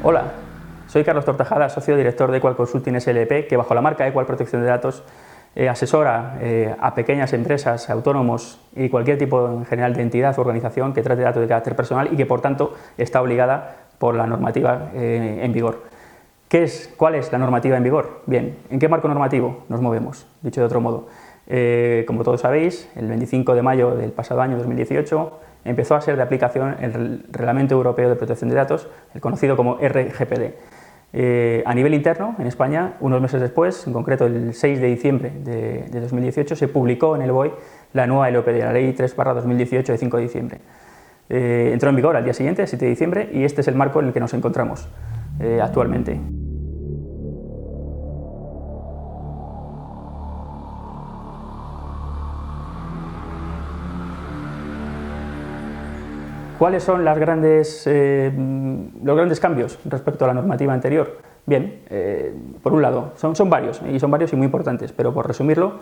Hola, soy Carlos Tortajada, socio director de Equal Consulting SLP, que bajo la marca Equal Protección de Datos asesora a pequeñas empresas, autónomos y cualquier tipo en general de entidad o organización que trate datos de carácter personal y que por tanto está obligada por la normativa en vigor. ¿Cuál es la normativa en vigor? Bien, ¿en qué marco normativo nos movemos? Dicho de otro modo, como todos sabéis, el 25 de mayo del pasado año 2018 empezó a ser de aplicación el Reglamento Europeo de Protección de Datos, el conocido como RGPD. A nivel interno, en España, unos meses después, en concreto el 6 de diciembre de 2018, se publicó en el BOE la nueva LOPD, la Ley 3/2018 de 5 de diciembre. Entró en vigor al día siguiente, el 7 de diciembre, y este es el marco en el que nos encontramos actualmente. ¿Cuáles son los grandes cambios respecto a la normativa anterior? Bien, por un lado, son varios y muy importantes, pero por resumirlo,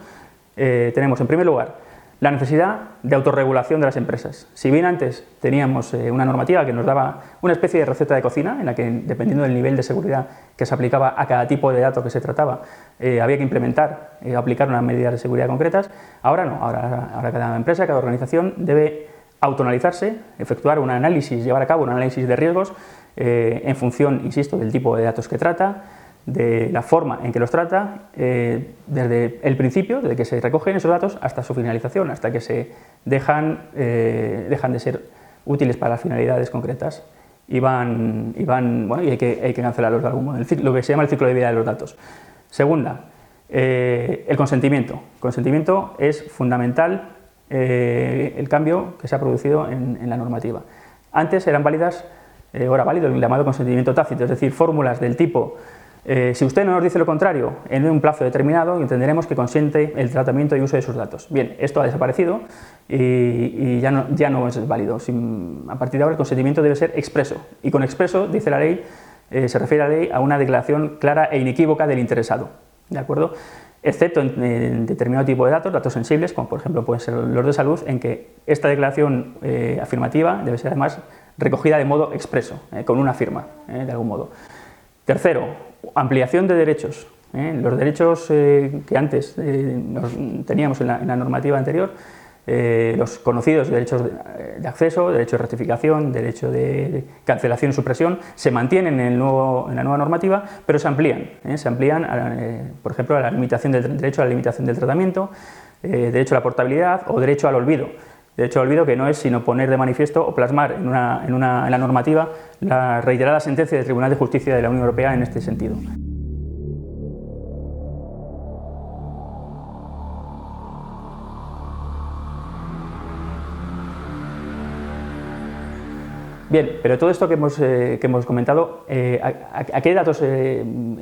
tenemos en primer lugar la necesidad de autorregulación de las empresas. Si bien antes teníamos una normativa que nos daba una especie de receta de cocina, en la que dependiendo del nivel de seguridad que se aplicaba a cada tipo de dato que se trataba, había que implementar, aplicar unas medidas de seguridad concretas, ahora no, ahora cada empresa, cada organización debe autoanalizarse, efectuar un análisis, llevar a cabo un análisis de riesgos en función, insisto, del tipo de datos que trata, de la forma en que los trata, desde el principio, desde que se recogen esos datos hasta su finalización, hasta que se dejan de ser útiles para las finalidades concretas y hay que cancelarlos de algún modo, lo que se llama el ciclo de vida de los datos. Segunda, el consentimiento. El consentimiento es fundamental. El cambio que se ha producido en la normativa. Antes eran válidas, ahora válido el llamado consentimiento tácito, es decir, fórmulas del tipo si usted no nos dice lo contrario en un plazo determinado, entenderemos que consiente el tratamiento y uso de sus datos. Bien, esto ha desaparecido y ya no es válido. A partir de ahora el consentimiento debe ser expreso, y con expreso, dice la ley, se refiere a la ley a una declaración clara e inequívoca del interesado, ¿de acuerdo? Excepto en determinado tipo de datos sensibles, como por ejemplo pueden ser los de salud, en que esta declaración afirmativa debe ser además recogida de modo expreso, con una firma, de algún modo. Tercero, ampliación de derechos. Los derechos que antes teníamos en la normativa anterior, los conocidos derechos de acceso, derecho de rectificación, derecho de cancelación y supresión, se mantienen en la nueva normativa, pero se amplían. Por ejemplo, a la limitación del derecho a la limitación del tratamiento, derecho a la portabilidad o derecho al olvido. Derecho al olvido que no es sino poner de manifiesto o plasmar en la normativa la reiterada sentencia del Tribunal de Justicia de la Unión Europea en este sentido. Bien, pero todo esto que hemos comentado, ¿a qué datos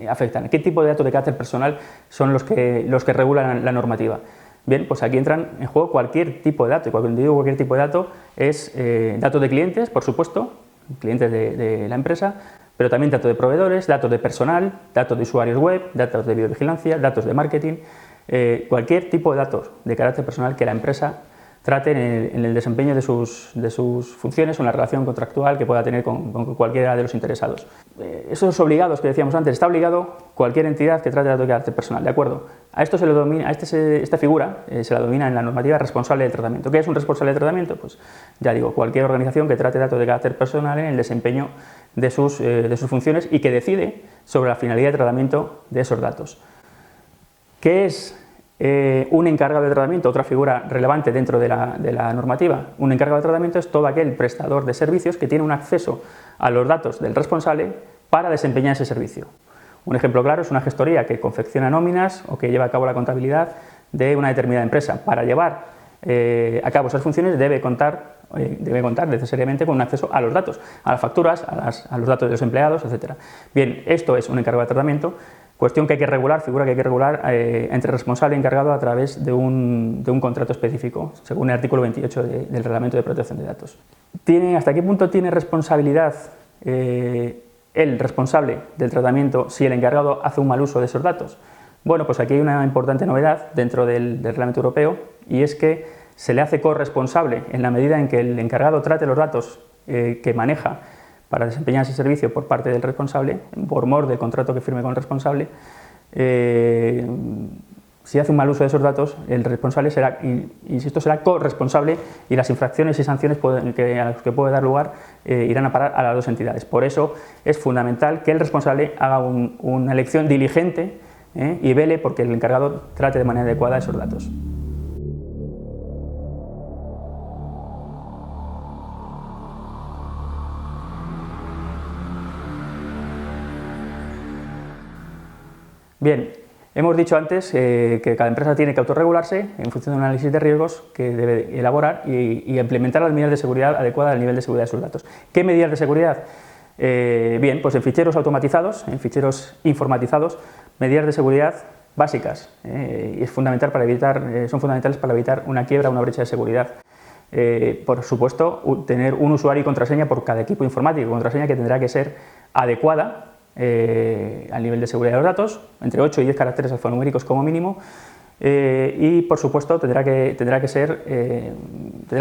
afectan? ¿A qué tipo de datos de carácter personal son los que regulan la normativa? Bien, pues aquí entran en juego cualquier tipo de dato, y cuando digo cualquier tipo de dato es datos de clientes, por supuesto, clientes de la empresa, pero también datos de proveedores, datos de personal, datos de usuarios web, datos de videovigilancia, datos de marketing, cualquier tipo de datos de carácter personal que la empresa trate en el desempeño de sus funciones o en la relación contractual que pueda tener con cualquiera de los interesados. Esos obligados que decíamos antes, está obligado cualquier entidad que trate datos de carácter personal, ¿de acuerdo? A esto se le domina, esta figura se la domina en la normativa responsable del tratamiento. ¿Qué es un responsable de tratamiento? Pues ya digo, cualquier organización que trate datos de carácter personal en el desempeño de sus funciones y que decide sobre la finalidad de tratamiento de esos datos. ¿Qué es un encargado de tratamiento? Otra figura relevante dentro de la normativa. Un encargado de tratamiento es todo aquel prestador de servicios que tiene un acceso a los datos del responsable para desempeñar ese servicio. Un ejemplo claro es una gestoría que confecciona nóminas o que lleva a cabo la contabilidad de una determinada empresa. Para llevar a cabo esas funciones debe contar necesariamente con un acceso a los datos, a las facturas, a los datos de los empleados, etc. Bien, esto es un encargado de tratamiento. Cuestión que hay que regular, figura que hay que regular entre responsable y encargado a través de un contrato específico, según el artículo 28 del Reglamento de Protección de Datos. ¿Hasta qué punto tiene responsabilidad el responsable del tratamiento si el encargado hace un mal uso de esos datos? Bueno, pues aquí hay una importante novedad dentro del Reglamento Europeo, y es que se le hace corresponsable en la medida en que el encargado trate los datos que maneja para desempeñar ese servicio por parte del responsable, por mor del contrato que firme con el responsable, si hace un mal uso de esos datos, el responsable será, insisto, será corresponsable y las infracciones y sanciones a las que puede dar lugar irán a parar a las dos entidades. Por eso es fundamental que el responsable haga una elección diligente y vele porque el encargado trate de manera adecuada esos datos. Bien, hemos dicho antes que cada empresa tiene que autorregularse en función de un análisis de riesgos que debe elaborar y implementar las medidas de seguridad adecuadas al nivel de seguridad de sus datos. ¿Qué medidas de seguridad? Bien, pues en ficheros automatizados, en ficheros informatizados, medidas de seguridad básicas y es fundamental para evitar, son fundamentales para evitar una quiebra o una brecha de seguridad. Por supuesto, tener un usuario y contraseña por cada equipo informático, contraseña que tendrá que ser adecuada al nivel de seguridad de los datos, entre 8 y 10 caracteres alfanuméricos como mínimo, y por supuesto tendrá que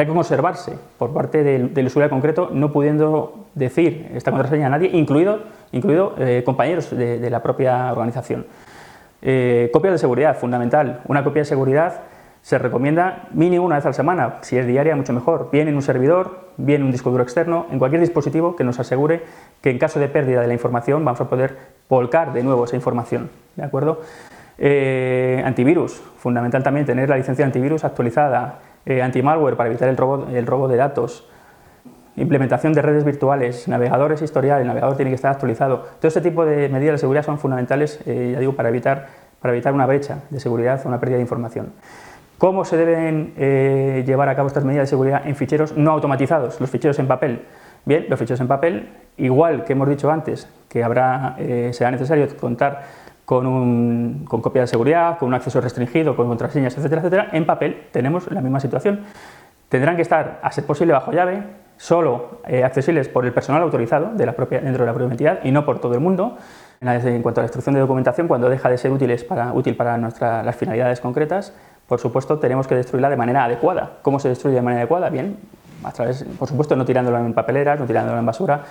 conservarse por parte del usuario concreto, no pudiendo decir esta contraseña a nadie, incluido compañeros de la propia organización. Copias de seguridad, fundamental. Una copia de seguridad se recomienda mínimo una vez a la semana, si es diaria mucho mejor, bien en un servidor, bien en un disco duro externo, en cualquier dispositivo que nos asegure que en caso de pérdida de la información vamos a poder volcar de nuevo esa información, ¿de acuerdo? Antivirus, fundamental también tener la licencia de antivirus actualizada, anti-malware para evitar el robo de datos, implementación de redes virtuales, navegadores historial, el navegador tiene que estar actualizado. Todo este tipo de medidas de seguridad son fundamentales, ya digo, para evitar una brecha de seguridad o una pérdida de información. ¿Cómo se deben llevar a cabo estas medidas de seguridad en ficheros no automatizados, los ficheros en papel? Bien, los ficheros en papel, igual que hemos dicho antes, que será necesario contar con copia de seguridad, con un acceso restringido, con contraseñas, etcétera, etcétera. En papel tenemos la misma situación. Tendrán que estar, a ser posible, bajo llave, solo accesibles por el personal autorizado dentro de la propia entidad y no por todo el mundo. En cuanto a la destrucción de documentación, cuando deja de ser útil para las finalidades concretas, por supuesto, tenemos que destruirla de manera adecuada. ¿Cómo se destruye de manera adecuada? Bien, por supuesto, no tirándola en papeleras, no tirándola en basura.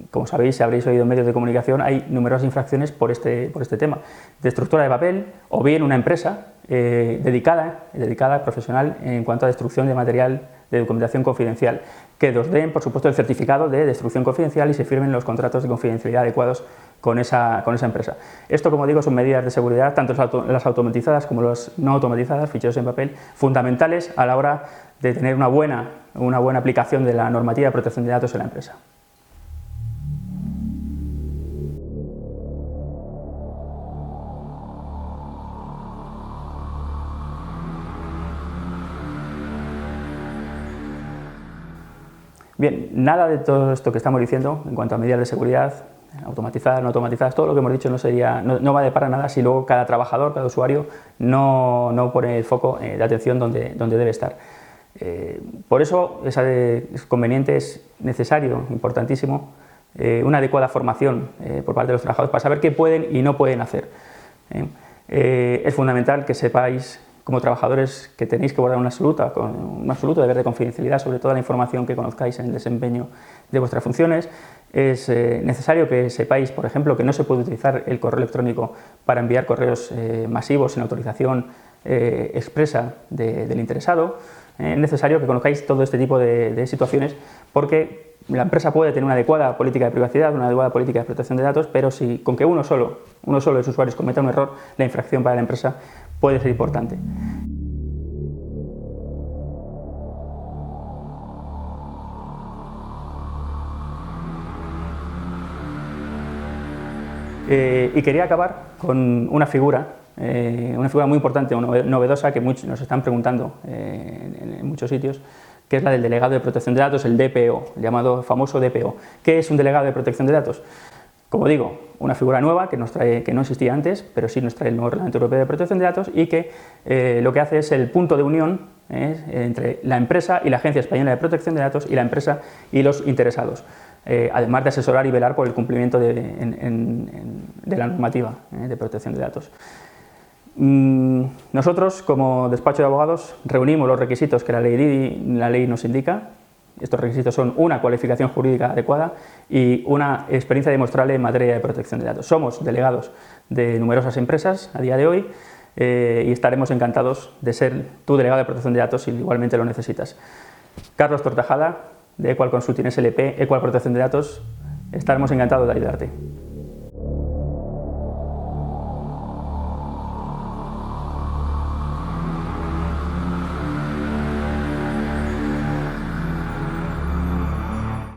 Como sabéis, si habréis oído en medios de comunicación, hay numerosas infracciones por este tema. Destructora de papel o bien una empresa dedicada, profesional, en cuanto a destrucción de material de documentación confidencial, que nos den, por supuesto, el certificado de destrucción confidencial y se firmen los contratos de confidencialidad adecuados con esa empresa. Esto, como digo, son medidas de seguridad, tanto las automatizadas como las no automatizadas, ficheros en papel, fundamentales a la hora de tener una buena aplicación de la normativa de protección de datos en la empresa. Bien, nada de todo esto que estamos diciendo en cuanto a medidas de seguridad, automatizadas, no automatizadas, todo lo que hemos dicho no vale para nada si luego cada trabajador, cada usuario no pone el foco de atención donde debe estar. Por eso es conveniente, es necesario, importantísimo, una adecuada formación por parte de los trabajadores para saber qué pueden y no pueden hacer. Es fundamental que sepáis, como trabajadores, que tenéis que guardar un absoluto deber de confidencialidad sobre toda la información que conozcáis en el desempeño de vuestras funciones. Es necesario que sepáis, por ejemplo, que no se puede utilizar el correo electrónico para enviar correos masivos sin autorización expresa del interesado. Es necesario que conozcáis todo este tipo de situaciones porque la empresa puede tener una adecuada política de privacidad, una adecuada política de protección de datos, pero si con que uno solo de los usuarios cometa un error, la infracción para la empresa puede ser importante. Y quería acabar con una figura muy importante, novedosa, que muchos nos están preguntando en muchos sitios, que es la del delegado de protección de datos, el DPO, el llamado famoso DPO. ¿Qué es un delegado de protección de datos? Como digo, una figura nueva que no existía antes, pero sí nos trae el nuevo Reglamento Europeo de Protección de Datos y que lo que hace es el punto de unión entre la empresa y la Agencia Española de Protección de Datos y la empresa y los interesados, además de asesorar y velar por el cumplimiento de la normativa de protección de datos. Nosotros, como despacho de abogados, reunimos los requisitos que la ley nos indica Estos requisitos son una cualificación jurídica adecuada y una experiencia demostrable en materia de protección de datos. Somos delegados de numerosas empresas a día de hoy y estaremos encantados de ser tu delegado de protección de datos si igualmente lo necesitas. Carlos Tortajada, de Equal Consulting SLP, Equal Protección de Datos, estaremos encantados de ayudarte.